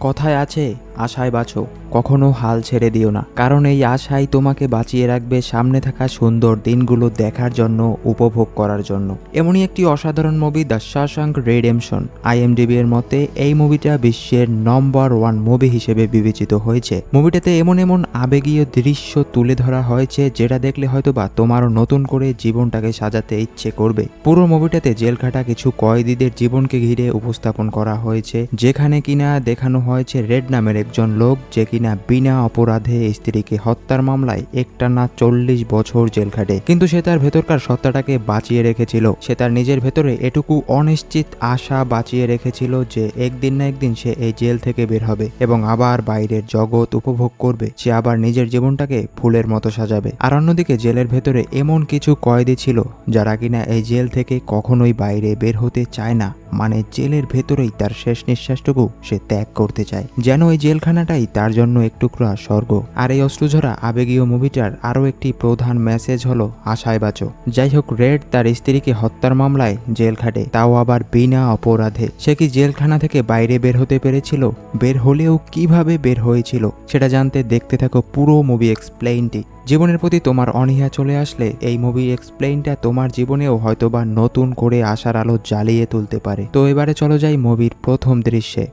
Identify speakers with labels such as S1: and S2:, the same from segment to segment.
S1: কথায় আছে, আশায় বাঁচো, কখনো হাল ছেড়ে দিও না, কারণ এই আশাই তোমাকে বাঁচিয়ে রাখবে সামনে থাকা সুন্দর দিনগুলো দেখার জন্য, উপভোগ করার জন্য। এমনই একটি অসাধারণ movie The Shawshank Redemption. IMDb এর মতে এই মুভিটা বিশ্বের নম্বর 1 মুভি হিসেবে বিবেচিত হয়েছে। মুভিটাতে এমন এমন আবেগীয় দৃশ্য তুলে ধরা হয়েছে যেটা দেখলে হয়তোবা তোমারও নতুন করে জীবনটাকে সাজাতে ইচ্ছে করবে। পুরো মুভিটাতে জেলখাটা কিছু কয়েদিদের জীবনকে ঘিরে উপস্থাপন করা হয়েছে, যেখানে কিনা দেখানো হয়েছে রেড নামের একজন লোক যে কিনা বিনা অপরাধে স্ত্রীকে হত্যার মামলায় একটানা 40 বছর জেল খাটে, কিন্তু সে তার ভেতরকার সত্তাটাকে বাঁচিয়ে রেখেছিল। সে তার নিজের ভেতরে এটুকু অনিশ্চিত আশা বাঁচিয়ে রেখেছিল যে একদিন না একদিন সে এই জেল থেকে বের হবে এবং আবার বাইরের জগৎ উপভোগ করবে। সে আবার নিজের জীবনটাকে ফুলের মতো সাজাবে। আর অন্যদিকে জেলের ভেতরে এমন কিছু কয়েদি ছিল যারা কিনা এই জেল থেকে কখনোই বাইরে বের হতে চায় না, মানে জেলের ভেতরেই তার শেষ নিঃশ্বাসটুকু সে ত্যাগ করতে চায়, যেন এই জেলখানাটাই তার জন্য এক টুকরা স্বর্গ। আর এই অশ্রুঝরা আবেগীয় মুভিটার আরও একটি প্রধান মেসেজ হলো আশায় বাঁচো। যাই হোক, রেড তার স্ত্রীকে হত্যার মামলায় জেল খাটে, তাও আবার বিনা অপরাধে। সে কি জেলখানা থেকে বাইরে বের হতে পেরেছিল? বের হলেও কিভাবে বের হয়েছিল সেটা জানতে দেখতে থাকো পুরো মুভি এক্সপ্লেইনটি। জীবনের প্রতি তোমার অনীহা চলে আসলে এই মুভি এক্সপ্লেইনটা তোমার জীবনেও হয়তোবা নতুন করে আশার আলো জ্বালিয়ে তুলতে পারে। তো এবারে চলো যাই মুভির প্রথম দৃশ্যে।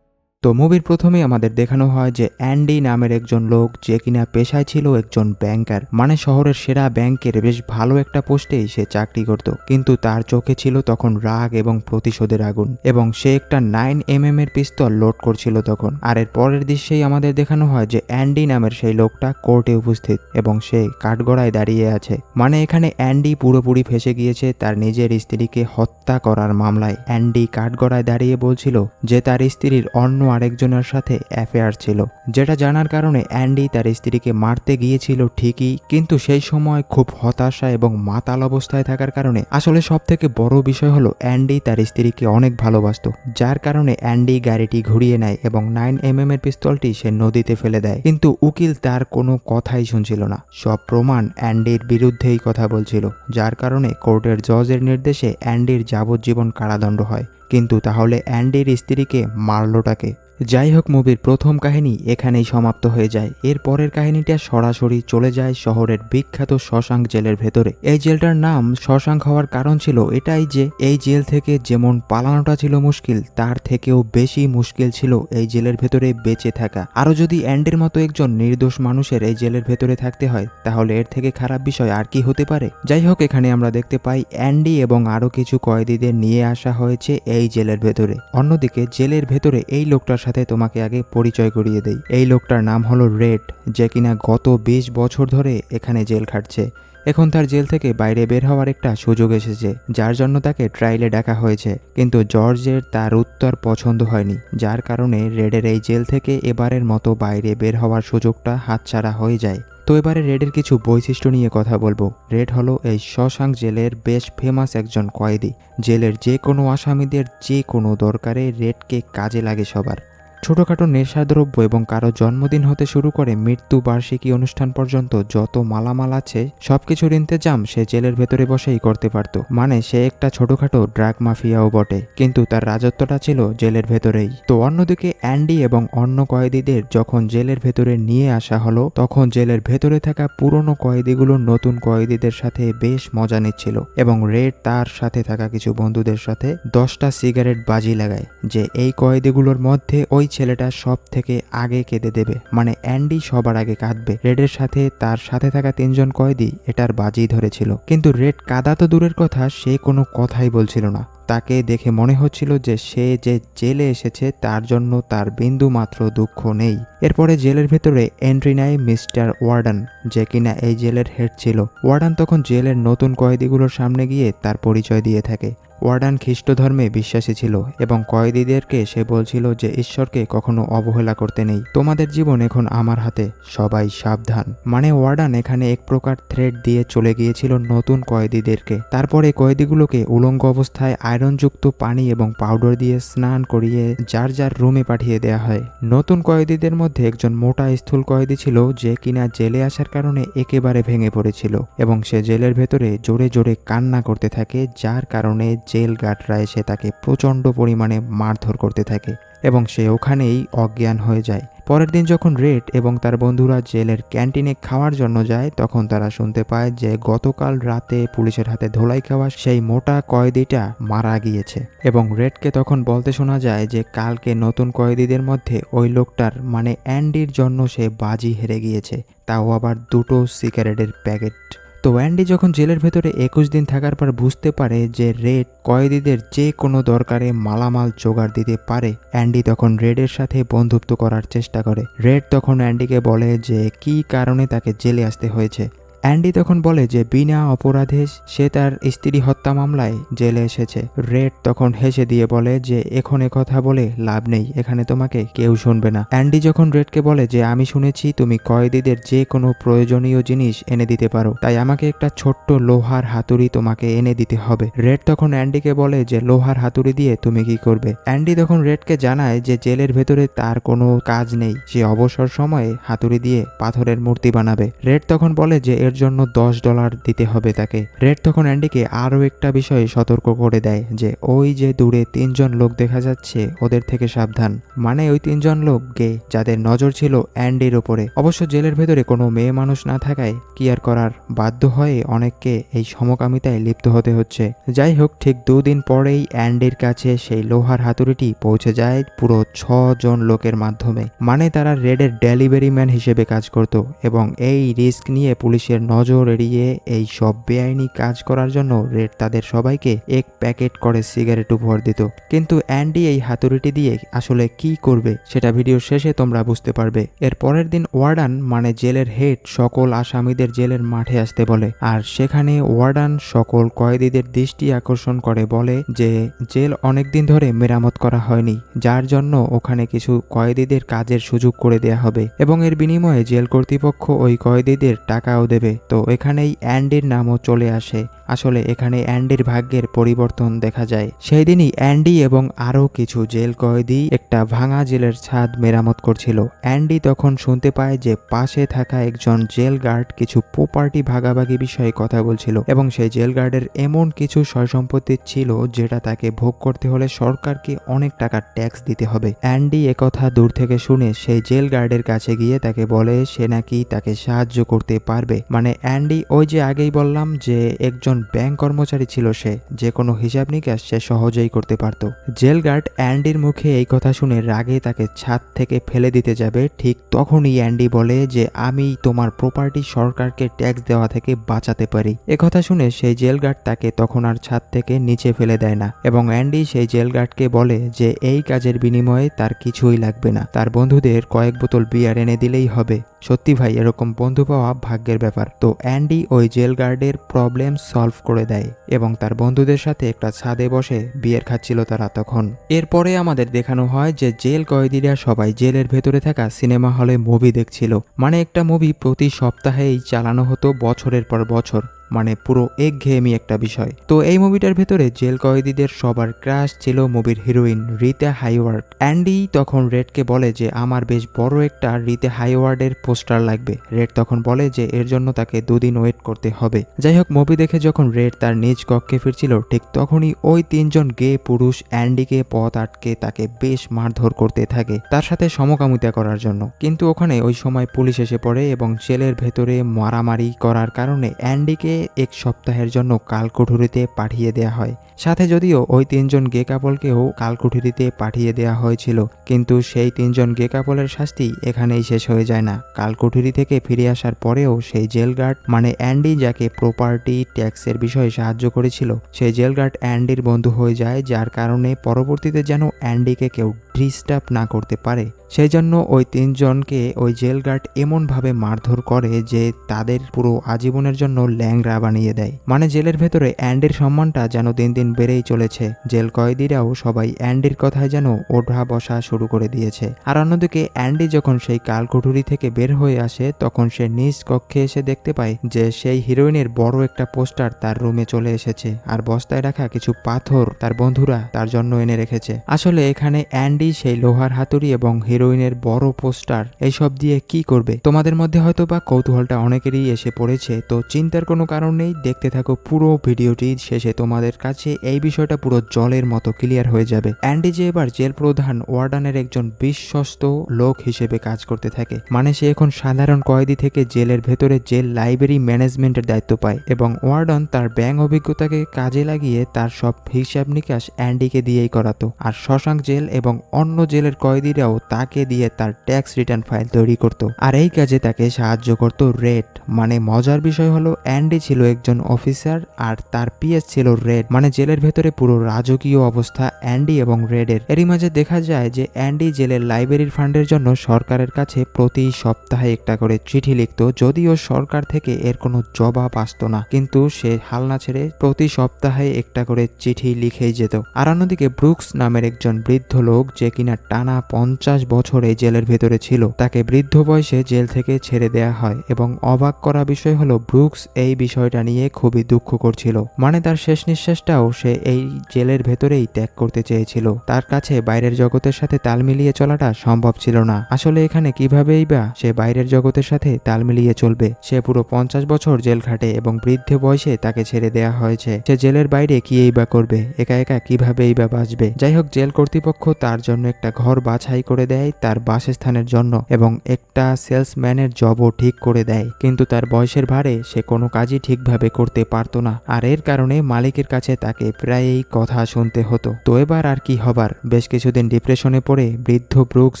S1: তো মুভির প্রথমে আমাদের দেখানো হয় যে অ্যান্ডি নামের একজন লোক যে কিনা পেশায় ছিল একজন ব্যাংকার, মানে শহরের সেরা ব্যাংকের বেশ ভালো একটা পোস্টেই সে চাকরি করত, কিন্তু তার চোখে ছিল তখন রাগ এবং প্রতিশোধের আগুন, এবং সে একটা 9mm এর পিস্তল লোড করছিল তখন। আর এর পরের দৃশ্যেই আমাদের দেখানো হয় যে অ্যান্ডি নামের সেই লোকটা কোর্টে উপস্থিত এবং সে কাঠগড়ায় দাঁড়িয়ে আছে। মানে এখানে অ্যান্ডি পুরোপুরি ফেঁসে গিয়েছে তার নিজের স্ত্রীকে হত্যা করার মামলায়। অ্যান্ডি কাঠগড়ায় দাঁড়িয়ে বলছিল যে তার স্ত্রীর অন্য আরেকজনের সাথে অ্যাফেয়ার ছিল, যেটা জানার কারণে অ্যান্ডি তার স্ত্রীকে মারতে গিয়েছিল ঠিকই, কিন্তু সেই সময় খুব হতাশা এবং মাতাল অবস্থায় থাকার কারণে আসলে সব থেকে বড় বিষয় হলো অ্যান্ডি তার স্ত্রীকে অনেক ভালোবাসতো, যার কারণে অ্যান্ডি গাড়িটি ঘুরিয়ে নেয় এবং 9mm এর পিস্তলটি সে নদীতে ফেলে দেয়। কিন্তু উকিল তার কোনো কথাই শুনছিল না, সব প্রমাণ অ্যান্ডির বিরুদ্ধেই কথা বলছিল, যার কারণে কোর্টের জজের নির্দেশে অ্যান্ডির যাবজ্জীবন কারাদণ্ড হয়। কিন্তু তাহলে অ্যান্ডির স্ত্রীকে মারলোটাকে? যাই হোক, মুভির প্রথম কাহিনী এখানেই সমাপ্ত হয়ে যায়। এর পরের কাহিনীটা সরাসরি চলে যায় শহরের বিখ্যাত শশাঙ্ক জেলের ভেতরে। এই জেলটার নাম শশাঙ্ক হওয়ার কারণ ছিল এটাই যে এই জেল থেকে যেমন পালানোটা ছিল মুশকিল, তার থেকেও বেশি মুশকিল ছিল এই জেলের ভেতরে বেঁচে থাকা। আরও যদি অ্যান্ডির মতো একজন নির্দোষ মানুষের এই জেলের ভেতরে থাকতে হয়, তাহলে এর থেকে খারাপ বিষয় আর কি হতে পারে? যাই হোক, এখানে আমরা দেখতে পাই অ্যান্ডি এবং আরও কিছু কয়েদিদের নিয়ে আসা হয়েছে এই জেলের ভেতরে। অন্যদিকে জেলের ভেতরে এই লোকটার সাথে তোমাকে আগে পরিচয় করিয়ে দেই। এই লোকটার নাম হলো রেড, যে কিনা গত 20 বছর ধরে এখানে জেল খাটছে। এখন তার জেল থেকে বাইরে বের হওয়ার একটা সুযোগ এসেছে, যার জন্য তাকে ট্রায়ালে ডাকা হয়েছে, কিন্তু জর্জের তার উত্তর পছন্দ হয়নি, যার কারণে রেডের এই জেল থেকে এবারের মতো বাইরে বের হওয়ার সুযোগটা হাতছাড়া হয়ে যায়। তো এবারে রেডের কিছু বৈশিষ্ট্য নিয়ে কথা বলবো। রেড হলো এই শশাঙ্ক জেলের বেশ ফেমাস একজন কয়েদি। জেলের যে কোনো আসামিদের যে কোনো দরকারে রেডকে কাজে লাগে সবার। ছোটখাটো নেশাদ্রব্য এবং কারো জন্মদিন হতে শুরু করে মৃত্যু বার্ষিকী অনুষ্ঠান পর্যন্ত যত মালামাল আছে সবকিছুর ইন্তেজাম সে জেলের ভেতরে বসেই করতে পারত। মানে সে একটা ছোটখাটো ড্রাগ মাফিয়াও বটে, কিন্তু তার রাজত্বটা ছিল জেলের ভেতরেই। তো অন্যদিকে অ্যান্ডি এবং অন্য কয়েদিদের যখন জেলের ভেতরে নিয়ে আসা হলো, তখন জেলের ভেতরে থাকা পুরনো কয়েদিগুলো নতুন কয়েদিদের সাথে বেশ মজা নিচ্ছিল, এবং রেড তার সাথে থাকা কিছু বন্ধুদের সাথে 10টা সিগারেট বাজি লাগায় যে এই কয়েদিগুলোর মধ্যে ওই ছেলেটা সব থেকে আগে কেঁদে দেবে, মানে অ্যান্ডি সবার আগে কাঁদবে। রেডের সাথে তার সাথে থাকা 3জন কয়েদি এটার বাজি ধরেছিল, কিন্তু রেড কাঁদা তো দূরের কথা, সে কোনো কথাই বলছিল না। তাকে দেখে মনে হচ্ছিল যে সে যে জেলে এসেছে তার জন্য তার বিন্দু মাত্র দুঃখ নেই। এরপরে জেলের ভেতরে এন্ট্রি নেয় মিস্টার ওয়ার্ডান, যে কিনা এই জেলের হেড ছিল। ওয়ার্ডান তখন জেলের নতুন কয়েদিগুলোর সামনে গিয়ে তার পরিচয় দিয়ে থাকে। ওয়ার্ডান খ্রিস্ট ধর্মে বিশ্বাসী ছিল এবং কয়েদিদেরকে সে বলছিল যে ঈশ্বরকে কখনো অবহেলা করতে নেই, তোমাদের জীবন এখন আমার হাতে, সবাই সাবধান। মানে ওয়ার্ডান এখানে এক প্রকার থ্রেট দিয়ে চলে গিয়েছিল নতুন কয়েদিদেরকে। তারপরে কয়েদিগুলোকে উলঙ্গ অবস্থায় আয়রনযুক্ত পানি এবং পাউডার দিয়ে স্নান করিয়ে যার যার রুমে পাঠিয়ে দেয়া হয়। নতুন কয়েদিদের মধ্যে একজন মোটা স্থূল কয়েদি ছিল যে কিনা জেলে আসার কারণে একেবারে ভেঙে পড়েছিল এবং সে জেলের ভেতরে জোরে জোরে কান্না করতে থাকে, যার কারণে জেল গার্ডরা এসে তাকে প্রচণ্ড পরিমাণে মারধর করতে থাকে এবং সে ওখানেই অজ্ঞান হয়ে যায়। পরের দিন যখন রেড এবং তার বন্ধুরা জেলের ক্যান্টিনে খাওয়ার জন্য যায় তখন তারা শুনতে পায় যে গতকাল রাতে পুলিশের হাতে ধোলাই খাওয়া সেই মোটা কয়েদিটা মারা গিয়েছে এবং রেডকে তখন বলতে শোনা যায় যে কালকে নতুন কয়েদিদের মধ্যে ওই লোকটার মানে অ্যান্ডির জন্য সে বাজি হেরে গিয়েছে, তাও আবার 2টো সিগারেটের প্যাকেট। তো অ্যান্ডি যখন জেলের ভেতরে 21 দিন থাকার পর বুঝতে পারে যে রেড কয়েদিদের যে কোনো দরকারে মালামাল জোগাড় দিতে পারে, অ্যান্ডি তখন রেডের সাথে বন্ধুত্ব করার চেষ্টা করে। রেড তখন অ্যান্ডিকে বলে যে কী কারণে তাকে জেলে আসতে হয়েছে। অ্যান্ডি তখন বলে যে বিনা অপরাধে সে তার স্ত্রী হত্যা মামলায় জেলে এসেছে। রেড তখন হেসে দিয়ে বলে যে এখন কথা বলে লাভ নেই, এখানে তোমাকে কেউ শুনবে না। অ্যান্ডি যখন রেডকে বলে যে আমি শুনেছি তুমি কয়েদিদের যে কোনো প্রয়োজনীয় জিনিস এনে দিতে পারো, তাই আমাকে একটা ছোট্ট লোহার হাতুড়ি তোমাকে এনে দিতে হবে। রেড তখন অ্যান্ডিকে বলে যে লোহার হাতুড়ি দিয়ে তুমি কি করবে। অ্যান্ডি তখন রেডকে জানায় যে জেলের ভেতরে তার কোনো কাজ নেই, সে অবসর সময়ে হাতুড়ি দিয়ে পাথরের মূর্তি বানাবে। রেড তখন বলে যে এর জন্য $10 দিতে হবে তাকে। রেড তখন অ্যান্ডিকে আরও একটা বিষয়ে সতর্ক করে দেয় যে ওই যে দূরে 3জন লোক দেখা যাচ্ছে ওদের থেকে সাবধান, মানে ওই 3জন লোক গে যাদের নজর ছিল অ্যান্ডির ওপরে। অবশ্য জেলের ভেতরে কোনো মেয়ে মানুষ না থাকায় কি আর করার, বাধ্য হয়ে অনেককে এই সমকামিতায় লিপ্ত হতে হচ্ছে। যাই হোক, ঠিক 2 দিন পরেই অ্যান্ডির কাছে সেই লোহার হাতুড়িটি পৌঁছে যায় পুরো 6জন লোকের মাধ্যমে, মানে তারা রেডের ডেলিভারি ম্যান হিসেবে কাজ করত এবং এই রিস্ক নিয়ে পুলিশের নজর এড়িয়ে এই সব বেআইনি কাজ করার জন্য রেড তাদের সবাইকে 1 প্যাকেট করে সিগারেট উপহার দিত। কিন্তু অ্যান্ডি এই হাতুড়িটি দিয়ে আসলে কি করবে সেটা ভিডিওর শেষে তোমরা বুঝতে পারবে। এর পরের দিন ওয়ার্ডান মানে জেলের হেড সকল আসামিদের জেলের মাঠে আসতে বলে, আর সেখানে ওয়ার্ডান সকল কয়েদিদের দৃষ্টি আকর্ষণ করে বলে যে জেল অনেকদিন ধরে মেরামত করা হয়নি, যার জন্য ওখানে কিছু কয়েদিদের কাজের সুযোগ করে দেয়া হবে এবং এর বিনিময়ে জেল কর্তৃপক্ষ ওই কয়েদিদের টাকাও দেবে। তো এখানেই অ্যান্ডির নামও চলে আসে। আসলে এখানে অ্যান্ডির ভাগ্যের পরিবর্তন দেখা যায়। সেই দিনই অ্যান্ডি এবং আরও কিছু জেল কয়েদি একটা ভাঙা জেলের ছাদ মেরামত করছিল। অ্যান্ডি তখন শুনতে পায় যে পাশে থাকা একজন জেল গার্ড কিছু প্রপার্টি ভাগাভাগি বিষয়ে কথা বলছিল এবং সেই জেল গার্ডের এমন কিছু সয় সম্পত্তি ছিল যেটা তাকে ভোগ করতে হলে সরকারকে অনেক টাকা ট্যাক্স দিতে হবে। অ্যান্ডি একথা দূর থেকে শুনে সেই জেল গার্ডের কাছে গিয়ে তাকে বলে সে নাকি তাকে সাহায্য করতে পারবে। মানে অ্যান্ডি ওই যে আগেই বললাম যে একজন ব্যাংক কর্মচারী ছিল, সে যে কোনো হিসাব নিকাশ সে সহজেই করতে পারত। জেল গার্ড অ্যান্ডির মুখে এই কথা শুনে রাগে তাকে ছাদ থেকে ফেলে দিতে যাবে, ঠিক তখনই অ্যান্ডি বলে যে আমি তোমার প্রপার্টি সরকারকে ট্যাক্স দেওয়া থেকে বাঁচাতে পারি। একথা শুনে সেই জেল গার্ড তাকে তখন আর ছাদ থেকে নিচে ফেলে দেয় না এবং অ্যান্ডি সেই জেল গার্ডকে বলে যে এই কাজের বিনিময়ে তার কিছুই লাগবে না, তার বন্ধুদের কয়েক বোতল বিয়ার এনে দিলেই হবে। সত্যি ভাই, এরকম বন্ধু পাওয়া ভাগ্যের ব্যাপার। তো অ্যান্ডি ওই জেল গার্ডের প্রবলেম সলভ করে দেয় এবং তার বন্ধুদের সাথে একটা ছাদে বসে বিয়ার খাচ্ছিল তারা তখন। এরপরে আমাদের দেখানো হয় যে জেল কয়েদিরা সবাই জেলের ভেতরে থাকা সিনেমা হলে মুভি দেখছিল, মানে একটা মুভি প্রতি সপ্তাহেই চালানো হতো বছরের পর বছর, মানে পুরো একঘেয়েমি একটা বিষয়। তো এই মুভিটার ভেতরে জেল কয়েদিদের সবার ক্রাশ ছিল মুভির হিরোইন রিতা হাইওয়ার্ড। অ্যান্ডি তখন রেডকে বলে যে আমার বেশ বড় একটা রিতা হাইওয়ার্ডের পোস্টার লাগবে। রেড তখন বলে যে এর জন্য তাকে 2 দিন ওয়েট করতে হবে। যাই হোক, মুভি দেখে যখন রেড তার নিজ কক্ষে ফিরছিল ঠিক তখনই ওই 3জন গে পুরুষ অ্যান্ডিকে পথ আটকে তাকে বেশ মারধর করতে থাকে তার সাথে সমকামিতা করার জন্য। কিন্তু ওখানে ওই সময় পুলিশ এসে পড়ে এবং জেলের ভেতরে মারামারি করার কারণে অ্যান্ডিকে 1 সপ্তাহের জন্য কালকুঠুরিতে পাঠিয়ে দেয়া হয়। সাথে যদিও ওই 3জন গে কাপলকেও কালকুঠুরিতে পাঠিয়ে দেয়া হয়েছিল, কিন্তু সেই 3জন গে কাপলের শাস্তি এখানেই শেষ হয়ে যায় না। কালকুঠুরি থেকে ফিরে আসার পরেও সেই জেল গার্ড মানে অ্যান্ডি যাকে প্রপার্টি ট্যাক্সের বিষয়ে সাহায্য করেছিল, সেই জেল গার্ড অ্যান্ডির বন্ধু হয়ে যায়, যার কারণে পরবর্তীতে যেন অ্যান্ডিকে কেউ ডিস্টার্ব না করতে পারে সেই জন্য ওই 3জনকে ওই জেল গার্ড এমনভাবে মারধর করে যে তাদের পুরো আজীবনের জন্য ল্যাংড়া বানিয়ে দেয়। মানে জেলের ভেতরে অ্যান্ডির সম্মানটা যেন দিন দিন বেড়েই চলেছে। জেল কয়েদিরাও সবাই অ্যান্ডির কথায় যেন ওঠা বসা শুরু করে দিয়েছে। আর অন্যদিকে অ্যান্ডি যখন সেই কালকুঠুরি থেকে বের হয়ে আসে তখন সে নিজ কক্ষে এসে দেখতে পায় যে সেই হিরোইনের বড় একটা পোস্টার তার রুমে চলে এসেছে, আর বস্তায় রাখা কিছু পাথর তার বন্ধুরা তার জন্য এনে রেখেছে। আসলে এখানে অ্যান্ডি সেই লোহার হাতুড়ি এবং হিরোইনের বড় পোস্টার এইসব দিয়ে কি করবে? তোমাদের মধ্যে হয়তো বা কৌতূহলটা অনেকেরই এসে পড়েছে, তো চিন্তার কোনো কারণ নেই, দেখতে থাকো পুরো ভিডিওটি। শেষে তোমাদের কাছে এই বিষয়টা পুরো জলের মতো ক্লিয়ার হয়ে যাবে। অ্যান্ডি যে এবার জেল প্রধান ওয়ার্ডানের একজন বিশ্বস্ত লোক হিসেবে কাজ করতে থাকে। মানে সে এখন সাধারণ কয়েদি থেকে জেলের ভেতরে জেল লাইব্রেরি ম্যানেজমেন্টের দায়িত্ব পায় এবং ওয়ার্ডন তার ব্যাংক অভিজ্ঞতাকে কাজে লাগিয়ে তার সব হিসাব নিকাশ অ্যান্ডিকে দিয়েই করাতো। আর শশাঙ্ক জেল এবং অন্য জেলের কয়েদিরাও তাকে দিয়ে তার ট্যাক্স রিটার্ন ফাইল তৈরি করত। আর এই কাজে তাকে সাহায্য করত রেড। মানে মজার বিষয় হলো অ্যান্ডি ছিল একজন অফিসার আর তার পিএস ছিল রেড। মানে জেলের ভেতরে পুরো রাজকীয় অবস্থা অ্যান্ডি এবং রেডের। এরই মাঝে দেখা যায় যে অ্যান্ডি জেলের লাইব্রেরির ফান্ডের জন্য সরকারের কাছে প্রতি সপ্তাহে একটা করে চিঠি লিখত, যদিও সরকার থেকে এর কোনো জবাব আসতো না, কিন্তু সে হাল না ছেড়ে প্রতি সপ্তাহে একটা করে চিঠি লিখেই যেত। আর অন্যদিকে ব্রুকস নামের একজন বৃদ্ধ লোক, যে কিনা টানা 50 বছর এই জেলের ভেতরে ছিল, তাকে বৃদ্ধ বয়সে জেল থেকে ছেড়ে দেয়া হয়। এবং অবাক করা বিষয় হলো ব্রুকস এই বিষয়টা নিয়ে খুবই দুঃখ করছিল। মানে তার শেষ নিঃশ্বাসটাও সে এই জেলের ভেতরেই ত্যাগ করতে চেয়েছিল। তার কাছে বাইরের জগতের সাথে তাল মিলিয়ে চলাটা সম্ভব ছিল না। আসলে এখানে কিভাবেই বা সে বাইরের জগতের সাথে তাল মিলিয়ে চলবে? সে পুরো 50 বছর জেল খাটে এবং বৃদ্ধ বয়সে তাকে ছেড়ে দেয়া হয়েছে। সে জেলের বাইরে কিই বা করবে? একা একা কিভাবেই বা বাঁচবে? যাই হোক, জেল কর্তৃপক্ষ তার জন্য একটা ঘর বাছাই করে দেয় তার বাসস্থানের জন্য এবং একটা সেলসম্যানের জবও ঠিক করে দেয়। কিন্তু তার বয়সের ভারে সে কোনো কাজই ঠিকভাবে করতে পারতো না, আর এর কারণে মালিকের কাছে তাকে প্রায়ই কথা শুনতে হতো। তো এবার আর কি হবার, বেশ কিছুদিন ডিপ্রেশনে পড়ে বৃদ্ধ ব্রুকস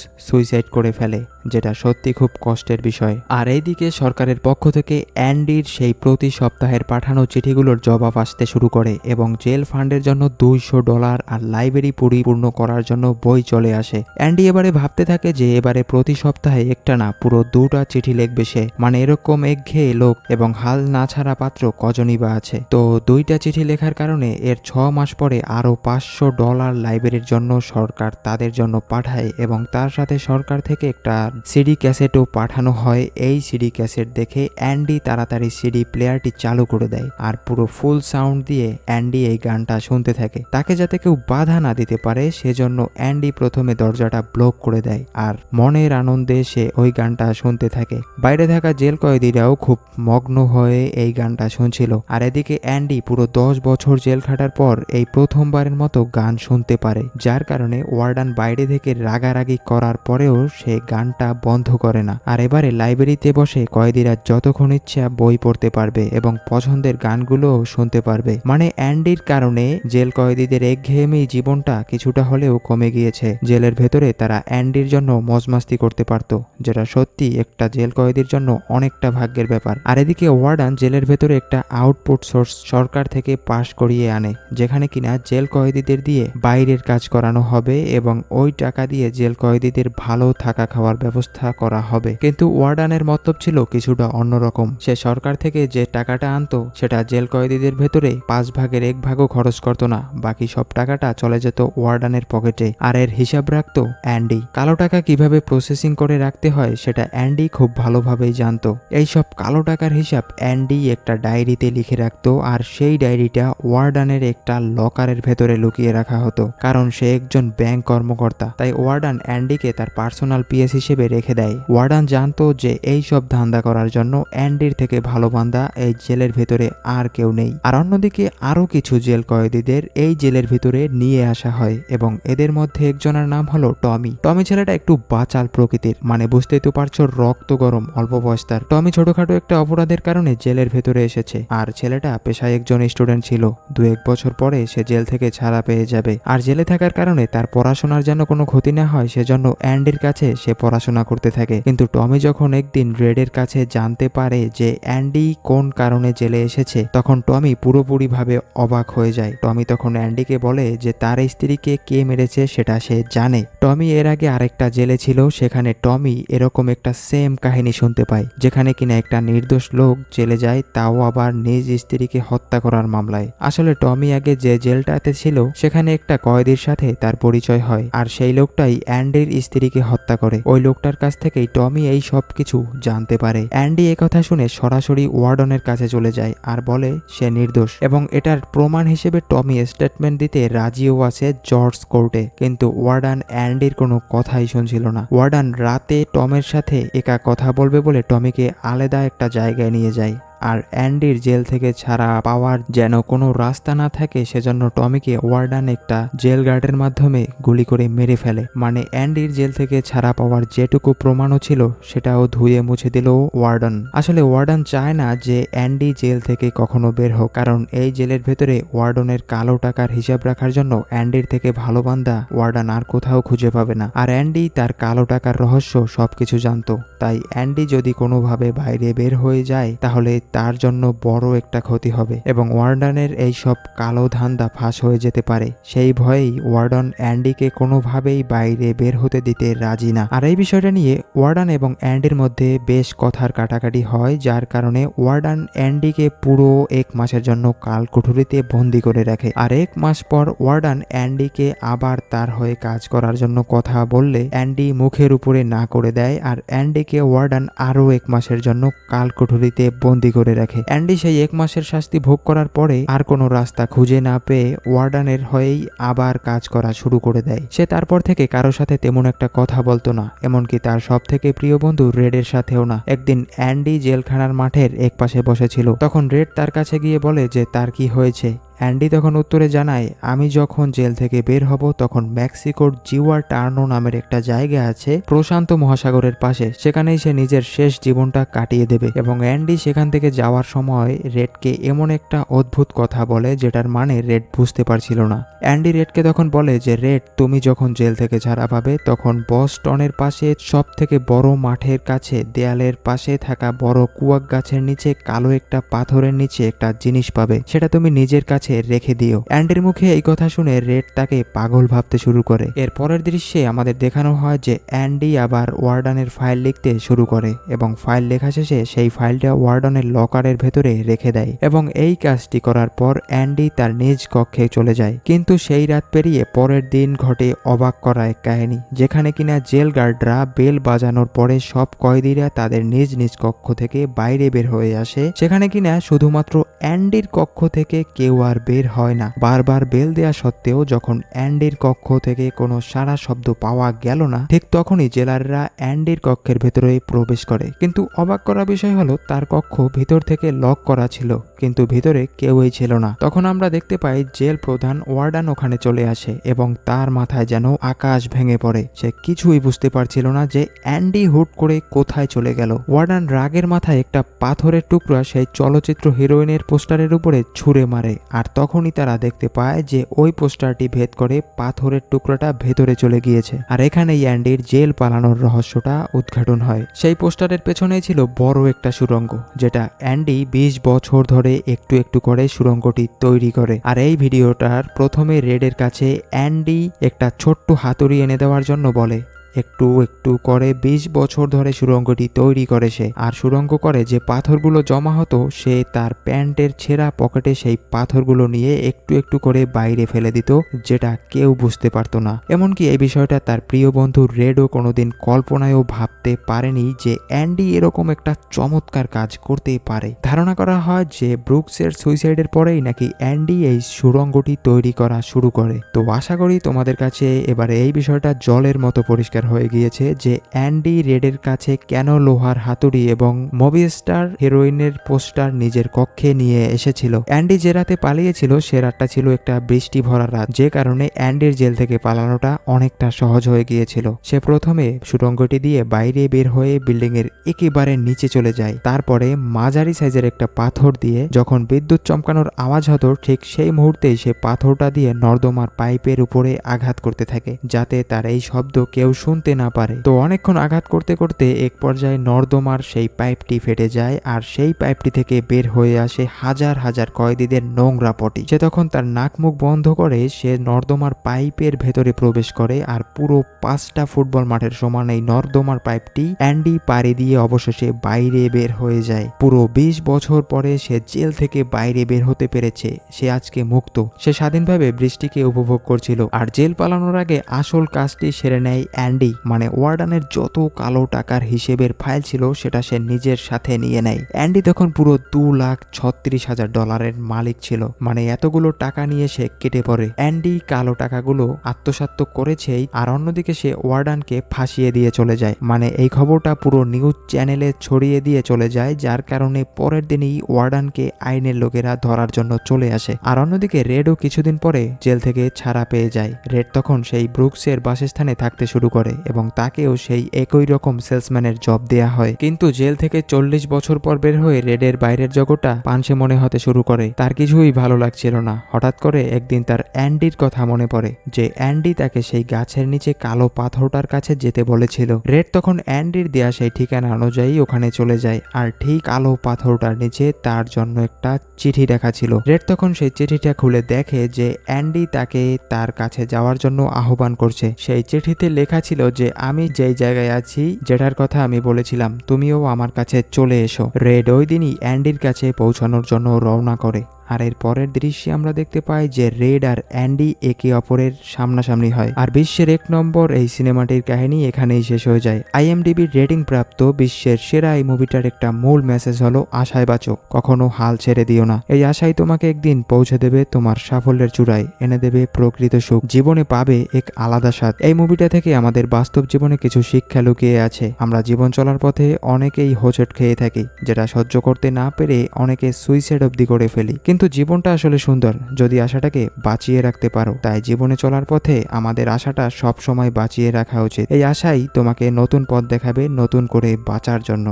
S1: সুইসাইড করে ফেলে, যেটা সত্যি খুব কষ্টের বিষয়। আর এইদিকে সরকারের পক্ষ থেকে অ্যান্ডির সেই প্রতি সপ্তাহের পাঠানো চিঠিগুলোর জবাব আসতে শুরু করে এবং জেল ফান্ডের জন্য $200 আর লাইব্রেরি পরিপূর্ণ করার জন্য বই চলে আসে। অ্যান্ডি এবারে ভাবতে থাকে যে এবারে প্রতি সপ্তাহে একটা না পুরো 2টা চিঠি লিখবে সে। মানে এরকম একঘেয়ে লোক এবং হাল না ছাড়া পাত্র কজনই বা আছে। তো 2টা চিঠি লেখার কারণে এর 6 মাস পরে আরো $500 লাইব্রেরির জন্য সরকার তাদের জন্য পাঠায় এবং তার সাথে সরকার থেকে একটা সিডি ক্যাসেটও পাঠানো হয়। এই সিডি ক্যাসেট দেখে অ্যান্ডি তাড়াতাড়ি সিডি প্লেয়ারটি চালু করে দেয় আর পুরো ফুল সাউন্ড দিয়ে অ্যান্ডি এই গানটা শুনতে থাকে। তাকে যাতে কেউ বাধা না দিতে পারে সেজন্য অ্যান্ডি প্রথমে দরজাটা ব্লক করে দেয় আর মনের আনন্দে সে ওই গানটা শুনতে থাকে। বাইরে থাকা জেল কয়েদিরাও খুব মগ্ন হয়ে এই গানটা শুনছিল। আর এদিকে অ্যান্ডি পুরো 10 বছর জেল খাটার পর এই প্রথমবারের মতো গান শুনতে পারে, যার কারণে ওয়ার্ডান বাইরে থেকে রাগারাগি করার পরেও সে গানটা বন্ধ করে না। আর এবারে লাইব্রেরিতে বসে কয়েদিরা যতক্ষণ ইচ্ছা বই পড়তে পারবে এবং পছন্দের গানগুলোও শুনতে পারবে। মানে অ্যান্ডির কারণে জেল কয়েদিদের একঘেয়েমি জীবনটা কিছুটা হলেও কমে গিয়েছে। জেলের ভেতরে তারা অ্যান্ডির জন্য মজমাস্তি করতে পারত, যেটা সত্যি একটা জেল কয়েদির জন্য অনেকটা ভাগ্যের ব্যাপার। আর এদিকে ওয়ার্ডান জেলের ভেতরে একটা আউটপুট সোর্স সরকার থেকে পাশ করিয়ে আনে, যেখানে কিনা জেল কয়েদিদের দিয়ে বাইরের কাজ করানো হবে এবং ওই টাকা দিয়ে জেল কয়েদিদের ভালো থাকা খাওয়ার ব্যবস্থা করা হবে। কিন্তু ওয়ার্ডানের মতলব ছিল কিছুটা অন্যরকম। সে সরকার থেকে যে টাকাটা আনতো সেটা জেল কয়েদিদের ভেতরে 5 ভাগের 1 ভাগও খরচ করতো না, বাকি সব টাকাটা চলে যেত ওয়ার্ডানের পকেটে। আর এর হিসাব রাখতো অ্যান্ডি। কালো টাকা কিভাবে প্রসেসিং করে রাখতে হয় সেটা অ্যান্ডি খুব ভালোভাবেই জানতো। এই সব কালো টাকার হিসাব অ্যান্ডি একটা ডায়েরিতে লিখে রাখতো আর সেই ডায়েরিটা ওয়ার্ডানের একটা লকারের ভেতরে লুকিয়ে রাখা হতো, কারণ সে একজন ব্যাংক কর্মকর্তা। তাই ওয়ার্ডান অ্যান্ডিকে তার পার্সোনাল পিএস হিসেবে রেখে দেয়। ওয়ার্ডান জানতো যে এই সব ধান্দা করার জন্য অ্যান্ডির থেকে ভালো বান্দা এই জেলের ভেতরে আর কেউ নেই। আর অন্যদিকে আরো কিছু জেল কয়েদিদের এই জেলের ভিতরে নিয়ে আসা হয় এবং এদের মধ্যে একজনের নাম হলো টমি। টমি ছেলেটা একটু বাচাল প্রকৃতির, মানে বুঝতেই তো পারছো, রক্ত গরম, অল্প বয়স তার। টমি ছোটখাটো একটা অপরাধের কারণে জেলের ভেতরে এসেছে আর ছেলেটা পেশায় একজন স্টুডেন্ট ছিল। 2-1 বছর পরে সে জেল থেকে ছাড়া পেয়ে যাবে। আর জেলে থাকার কারণে তার পড়াশোনার যেন কোনো ক্ষতি না হয় সেজন্য অ্যান্ডির কাছে সে পড়াশোনা করতে থাকে। কিন্তু টমি যখন একদিন রেডের কাছে জানতে পারে যে অ্যান্ডি কোন কারণে জেলে এসেছে, তখন টমি পুরোপুরি ভাবে অবাক হয়ে যায়। টমি তখন অ্যান্ডিকে বলে যে তার স্ত্রীকে কে মেরেছে সেটা সে জানে। টমি এর আগে আরেকটা জেলে ছিল, সেখানে টমি এরকম একটা সেম কাহিনী শুনতে পায়, যেখানে কিনা একটা নির্দোষ লোক জেলে যায়, তাও আবার নিজ স্ত্রীকে হত্যা করার মামলায়। আসলে টমি আগে যে জেলটাতে ছিল সেখানে একটা কয়েদির সাথে তার পরিচয় হয় আর সেই লোকটাই অ্যান্ডির স্ত্রীকে হত্যা করে। ওই লোকটার কাছ থেকেই টমি এই সব কিছু জানতে পারে। অ্যান্ডি কথা শুনে সরাসরি ওয়ার্ডনের কাছে চলে যায় আর বলে সে নির্দোষ এবং এটার প্রমাণ হিসেবে টমি স্টেটমেন্ট দিতে রাজিও আছে জর্জ কোর্টে। কিন্তু ওয়ার্ডন অ্যান্ডির কোনো কথাই শুনছিল না। ওয়ার্ডন রাতে টমের সাথে একা কথা বলবে বলে টমিকে আলাদা একটা জায়গায় নিয়ে যায় আর অ্যান্ডির জেল থেকে ছাড়া পাওয়ার যেন কোনো রাস্তা না থাকে সেজন্য টমিকে ওয়ার্ডান একটা জেল গার্ডের মাধ্যমে গুলি করে মেরে ফেলে। মানে অ্যান্ডির জেল থেকে ছাড়া পাওয়ার যেটুকু প্রমাণও ছিল সেটাও ধুয়ে মুছে দিল ওয়ার্ডন। আসলে ওয়ার্ডন চায় না যে অ্যান্ডি জেল থেকে কখনো বের হোক, কারণ এই জেলের ভেতরে ওয়ার্ডনের কালো টাকার হিসাব রাখার জন্য অ্যান্ডির থেকে ভালো বান্দা ওয়ার্ডন আর কোথাও খুঁজে পাবে না। আর অ্যান্ডি তার কালো টাকার রহস্য সবকিছু জানতো, তাই অ্যান্ডি যদি কোনোভাবে বাইরে বের হয়ে যায় তাহলে তার জন্য বড় একটা ক্ষতি হবে এবং ওয়ার্ডনের এই সব কালো ধান্দা ফাঁস হয়ে যেতে পারে। সেই ভয়েই ওয়ার্ডন অ্যান্ডিকে কোনোভাবেই বাইরে বের হতে দিতে রাজি না। আর এই বিষয়টা নিয়ে ওয়ার্ডন এবং অ্যান্ডির মধ্যে বেশ কথার কাটাকাটি হয়, যার কারণে ওয়ার্ডন অ্যান্ডিকে পুরো 1 মাসের জন্য কালকুঠুরিতে বন্দি করে রাখে। আর 1 মাস পর ওয়ার্ডন অ্যান্ডিকে আবার তার হয়ে কাজ করার জন্য কথা বললে অ্যান্ডি মুখের উপরে না করে দেয় আর অ্যান্ডিকে ওয়ার্ডন আরো 1 মাসের জন্য কালকুঠুরিতে বন্দি করে রাখে। অ্যান্ডি সেই 1 মাসের শাস্তি ভোগ করার পরে আর কোনো রাস্তা খুঁজে না পেয়ে ওয়ার্ডনের হয়েই আবার কাজ করা শুরু করে দেয়। সে তারপর থেকে কারোর সাথে তেমন একটা কথা বলতো না, এমনকি তার সব থেকে প্রিয় বন্ধু রেডের সাথেও না। একদিন অ্যান্ডি জেলখানার মাঠের এক পাশে বসেছিল, তখন রেড তার কাছে গিয়ে বলে যে তার কি হয়েছে। অ্যান্ডি তখন উত্তরে জানায়, আমি যখন জেল থেকে বের হব তখন মেক্সিকোর জিওয়ার টার্নো নামের একটা জায়গা আছে প্রশান্ত মহাসাগরের পাশে, সেখানেই সে নিজের শেষ জীবনটা কাটিয়ে দেবে। এবং অ্যান্ডি সেখান থেকে যাওয়ার সময় রেডকে এমন একটা অদ্ভুত কথা বলে যেটার মানে রেড বুঝতে পারছিল না। অ্যান্ডি রেডকে তখন বলে যে রেড, তুমি যখন জেল থেকে ছাড়া পাবে তখন বস্টনের পাশে সব থেকে বড় মাঠের কাছে দেয়ালের পাশে থাকা বড় কুয়াক গাছের নিচে কালো একটা পাথরের নিচে একটা জিনিস পাবে, সেটা তুমি নিজের কাছে রেখে দিও। অ্যান্ডির মুখে এই কথা শুনে রেড তাকে পাগল ভাবতে শুরু করে। এর পরের দৃশ্যে আমাদের দেখানো হয় যে অ্যান্ডি আবার ওয়ার্ডনের ফাইল লিখতে শুরু করে এবং ফাইল লেখা শেষে সেই ফাইলটা ওয়ার্ডনের লকারের ভেতরে রেখে দেয় এবং এই কাজটি করার পর অ্যান্ডি তার নিজ কক্ষে চলে যায়। কিন্তু সেই রাত পেরিয়ে পরের দিন ঘটে অবাক করা এক কাহিনী, যেখানে কিনা জেল গার্ডরা বেল বাজানোর পরে সব কয়েদিরা তাদের নিজ নিজ কক্ষ থেকে বাইরে বের হয়ে আসে। সেখানে কিনা শুধুমাত্র অ্যান্ডির কক্ষ থেকে কেউ আর বের হয় না। বারবার বেল দেয়া সত্ত্বেও যখন অ্যান্ডির কক্ষ থেকে কোনো সারা শব্দ পাওয়া গেল না, ঠিক তখনই জেলাররা অ্যান্ডির কক্ষের ভেতরে প্রবেশ করে। কিন্তু অবাক করা বিষয় হলো তার কক্ষ ভিতর থেকে লক করা ছিল, কিন্তু ভিতরে কেউই ছিল না। তখন আমরা দেখতে পাই জেল প্রধান ওয়ার্ডান ওখানে চলে আসে এবং তার মাথায় যেন আকাশ ভেঙে পড়ে। সে কিছুই বুঝতে পারছিল না যে অ্যান্ডি হুট করে কোথায় চলে গেল। ওয়ার্ডান রাগের মাথায় একটা পাথরের টুকরা সেই চলচ্চিত্র হিরোইনের পোস্টারের উপরে ছুঁড়ে মারে, আর তখনই তারা দেখতে পায় যে ওই পোস্টারটি ভেদ করে পাথরের টুকরাটা ভেতরে চলে গিয়েছে। আর এখানেই অ্যান্ডির জেল পালানোর রহস্যটা উদ্ঘাটন হয়। সেই পোস্টারের পেছনেই ছিল বড় একটা সুড়ঙ্গ, যেটা অ্যান্ডি 20 বছর ধরে একটু একটু করে সুড়ঙ্গটি তৈরি করে। আর এই ভিডিওটার প্রথমে রেডের কাছে অ্যান্ডি একটা ছোট্ট হাতুড়ি এনে দেওয়ার জন্য বলে। একটু একটু করে 20 বছর ধরে সুড়ঙ্গটি তৈরি করে সে, আর সুড়ঙ্গ করে যে পাথরগুলো জমা হতো সে তার প্যান্টের ছেঁড়া পকেটে সেই পাথরগুলো নিয়ে একটু একটু করে বাইরে ফেলে দিত, যেটা কেউ বুঝতে পারতো না। এমনকি এই বিষয়টা তার প্রিয় বন্ধু রেডও কোনোদিন কল্পনায়ও ভাবতে পারেনি যে অ্যান্ডি এরকম একটা চমৎকার কাজ করতে পারে। ধারণা করা হয় যে ব্রুকসের সুইসাইডের পরেই নাকি অ্যান্ডি এই সুড়ঙ্গটি তৈরি করা শুরু করে। তো আশা করি তোমাদের কাছে এবারে এই বিষয়টা জলের মতো পরিষ্কার হয়ে গিয়েছে যে অ্যান্ডি রেডের কাছে কেন লোহার হাতুড়ি এবং মুভি স্টার হিরোইনের পোস্টার নিজের কক্ষে নিয়ে এসেছিল। অ্যান্ডি যে রাতে পালিয়েছিল সে রাতটা ছিল একটা বৃষ্টি ভরা রাত, যে কারণে অ্যান্ডির জেল থেকে পালানোটা অনেকটা সহজ হয়ে গিয়েছিল। সে প্রথমে সুড়ঙ্গটি দিয়ে বাইরে বের হয়ে বিল্ডিং এর একেবারে নিচে চলে যায়, তারপরে মাঝারি সাইজের একটা পাথর দিয়ে যখন বিদ্যুৎ চমকানোর আওয়াজ হতো ঠিক সেই মুহূর্তেই সে পাথরটা দিয়ে নর্দমার পাইপের উপরে আঘাত করতে থাকে, যাতে তার এই শব্দ কেউ শুনতে না পারে। তো অনেকক্ষণ আঘাত করতে করতে এক পর্যায়ে নর্দমার সেই পাইপটি ফেটে যায়, আর সেই পাইপটি থেকে বের হয়ে আসে হাজার হাজার কয়েদিদের নোংরা পটি। সে তখন তার নাক মুখ বন্ধ করে সে নর্দমার পাইপের ভেতরে প্রবেশ করে, আর পুরো 5টা ফুটবল মাঠের সমান এই নর্দমার পাইপটি অ্যান্ডি পাড়ি দিয়ে অবশেষে বাইরে বের হয়ে যায়। পুরো 20 বছর পরে সে জেল থেকে বাইরে বের হতে পেরেছে। সে আজকে মুক্ত, সে স্বাধীনভাবে বৃষ্টিকে উপভোগ করছিল। আর জেল পালানোর আগে আসল কাজটি সেরে নেয় অ্যান্ডি। অ্যান্ডি মানে ওয়ার্ডানের যত কালো টাকার হিসেবের ফাইল ছিল সেটা সে নিজের সাথে নিয়ে নেয়। অ্যান্ডি তখন পুরো $2,36,000 মালিক ছিল, মানে এতগুলো টাকা নিয়ে সে কেটে পড়ে। অ্যান্ডি কালো টাকাগুলো আত্মসাৎ করেছেই, আর অন্যদিকে সে ওয়ার্ডানকে ফাঁসিয়ে দিয়ে চলে যায়। মানে এই খবরটা পুরো নিউজ চ্যানেলে ছড়িয়ে দিয়ে চলে যায়, যার কারণে পরের দিনই ওয়ার্ডানকে আইনের লোকেরা ধরার জন্য চলে আসে। আর অন্যদিকে রেডও কিছুদিন পরে জেল থেকে ছাড়া পেয়ে যায়। রেড তখন সেই ব্রুকসের বাসস্থানে থাকতে শুরু করে এবং তাকেও সেই একই রকম সেলসম্যানের জব দেয়া হয়। কিন্তু জেল থেকে 40 বছর পর বের হয়ে রেডের বাইরের জগৎটা পানসে মনে হতে শুরু করে। তার কিছুই ভালো লাগছিল না। হঠাৎ করে একদিন তার অ্যান্ডির কথা মনে পড়ে, যে অ্যান্ডি তাকে সেই গাছের নিচে কালো পাথরটার কাছে যেতে বলেছিল। রেড তখন অ্যান্ডির দেয়া সেই ঠিকানা অনুযায়ী ওখানে চলে যায়, আর ঠিক কালো পাথরটার নিচে তার জন্য একটা চিঠি লেখা ছিল। রেড তখন সেই চিঠিটা খুলে দেখে যে অ্যান্ডি তাকে তার কাছে যাওয়ার জন্য আহ্বান করছে। সেই চিঠিতে লেখা ছিল যে আমি যেই জায়গায় আছি, যেটার কথা আমি বলেছিলাম, তুমিও আমার কাছে চলে এসো। রেড ওই দিনই অ্যান্ডির কাছে পৌঁছানোর জন্য রওনা করে। আর এর পরের দৃশ্যে আমরা দেখতে পাই যে রেড আর অ্যান্ডি একে অপরের সামনাসামনি হয়। আর বিশ্বের 1 নম্বর এই সিনেমাটির কাহিনী এখানেই শেষ হয়ে যায়। IMDb রেটিং প্রাপ্ত বিশ্বের সেরা এই মুভিটার একটা মূল মেসেজ হলো আশায় বাঁচো, কখনো হাল ছেড়ে দিও না। এই আশাই তোমাকে একদিন পৌঁছে দেবে তোমার সাফল্যের চূড়ায়, এনে দেবে প্রকৃত সুখ, জীবনে পাবে এক আলাদা স্বাদ। এই মুভিটা থেকে আমাদের বাস্তব জীবনে কিছু শিক্ষা লুকিয়ে আছে। আমরা জীবন চলার পথে অনেকেই হোঁচট খেয়ে থাকি, যেটা সহ্য করতে না পেরে অনেকে সুইসাইড অবধি করে ফেলি। কিন্তু জীবনটা আসলে সুন্দর যদি আশাটাকে বাঁচিয়ে রাখতে পারো। তাই জীবনে চলার পথে আমাদের আশাটা সব সময় বাঁচিয়ে রাখা উচিত। এই আশাই তোমাকে নতুন পথ দেখাবে নতুন করে বাঁচার জন্য।